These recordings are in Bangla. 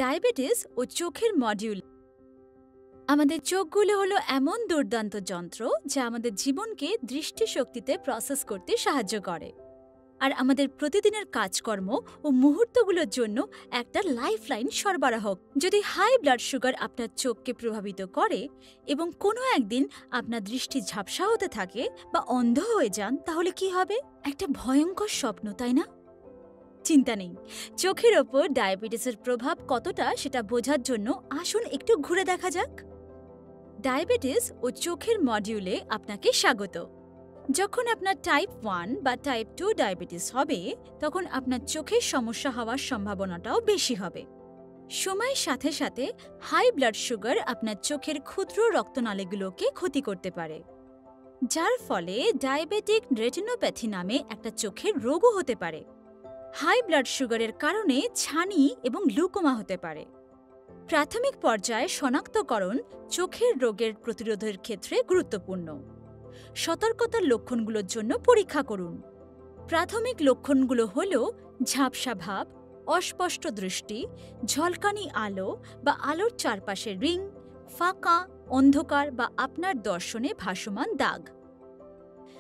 ডায়াবেটিস ও চোখের মডিউল। আমাদের চোখগুলো হলো এমন দুর্দান্ত যন্ত্র যা আমাদের জীবনকে দৃষ্টিশক্তিতে প্রসেস করতে সাহায্য করে আর আমাদের প্রতিদিনের কাজকর্ম ও মুহূর্তগুলোর জন্য একটা লাইফলাইন সরবরাহ। যদি হাই ব্লাড সুগার আপনার চোখকে প্রভাবিত করে এবং কোনো একদিন আপনার দৃষ্টি ঝাপসা হতে থাকে বা অন্ধ হয়ে যান, তাহলে কি হবে? একটা ভয়ঙ্কর স্বপ্ন, তাই না? চিন্তা নেই, চোখের ওপর ডায়াবেটিসের প্রভাব কতটা সেটা বোঝার জন্য আসুন একটু ঘুরে দেখা যাক। ডায়াবেটিস ও চোখের মডিউলে আপনাকে স্বাগত। যখন আপনার টাইপ 1 বা টাইপ 2 ডায়াবেটিস হবে, তখন আপনার চোখের সমস্যা হওয়ার সম্ভাবনাটাও বেশি হবে। সময়ের সাথে সাথে হাই ব্লাড সুগার আপনার চোখের ক্ষুদ্র রক্তনালীগুলোকে ক্ষতি করতে পারে, যার ফলে ডায়াবেটিক রেটিনোপ্যাথি নামে একটা চোখের রোগও হতে পারে। হাই ব্লাড সুগারের কারণে ছানি এবং গ্লুকোমা হতে পারে। প্রাথমিক পর্যায়ে শনাক্তকরণ চোখের রোগের প্রতিরোধের ক্ষেত্রে গুরুত্বপূর্ণ। সতর্কতার লক্ষণগুলোর জন্য পরীক্ষা করুন। প্রাথমিক লক্ষণগুলো হল ঝাপসা ভাব, অস্পষ্ট দৃষ্টি, ঝলকানি আলো বা আলোর চারপাশে রিং, ফাঁকা, অন্ধকার বা আপনার দর্শনে ভাসমান দাগ।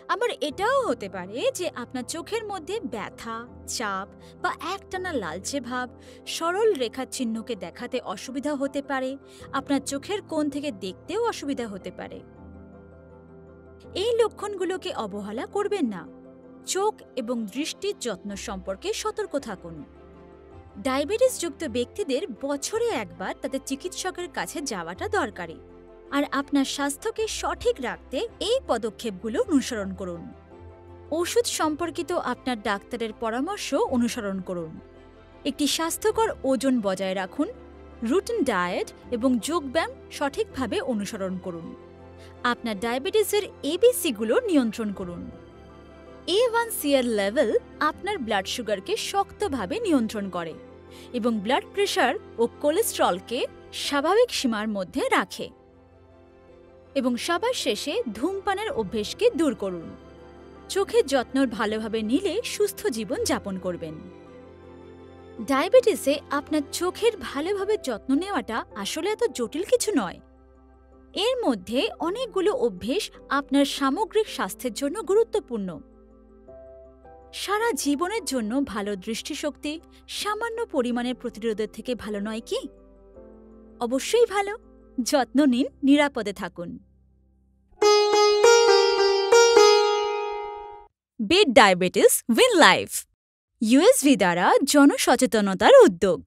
আবার এটাও হতে পারে যে আপনার চোখের মধ্যে ব্যথা, চাপ বা একটানা লালচে ভাব, সরল রেখার চিহ্নকে দেখাতে অসুবিধা হতে পারে, আপনার চোখের কোণ থেকে দেখতেও অসুবিধা হতে পারে। এই লক্ষণগুলোকে অবহেলা করবেন না। চোখ এবং দৃষ্টির যত্ন সম্পর্কে সতর্ক থাকুন। ডায়াবেটিসযুক্ত ব্যক্তিদের বছরে একবার তাদের চিকিৎসকের কাছে যাওয়াটা দরকারি, আর আপনার স্বাস্থ্যকে সঠিক রাখতে এই পদক্ষেপগুলো অনুসরণ করুন। ওষুধ সম্পর্কিত আপনার ডাক্তারের পরামর্শ অনুসরণ করুন। একটি স্বাস্থ্যকর ওজন বজায় রাখুন, রুটিন ডায়েট এবং যোগব্যায়াম সঠিকভাবে অনুসরণ করুন। আপনার ডায়াবেটিসের এবিসিগুলো নিয়ন্ত্রণ করুন। A1C এর লেভেল আপনার ব্লাড সুগারকে শক্তভাবে নিয়ন্ত্রণ করে এবং ব্লাড প্রেশার ও কোলেস্টেরলকে স্বাভাবিক সীমার মধ্যে রাখে। এবং সবার শেষে ধূমপানের অভ্যেসকে দূর করুন। চোখের যত্ন ভালোভাবে নিলে সুস্থ জীবন যাপন করবেন। ডায়াবেটিসে আপনার চোখের ভালোভাবে যত্ন নেওয়াটা আসলে এত জটিল কিছু নয়। এর মধ্যে অনেকগুলো অভ্যেস আপনার সামগ্রিক স্বাস্থ্যের জন্য গুরুত্বপূর্ণ। সারা জীবনের জন্য ভালো দৃষ্টিশক্তি সামান্য পরিমাণের প্রতিরোধের থেকে ভালো নয় কি? অবশ্যই ভালো। যত্ন নিন, নিরাপদে থাকুন। Beat diabetes, win life. USV দ্বারা জনসচেতনতার উদ্যোগ।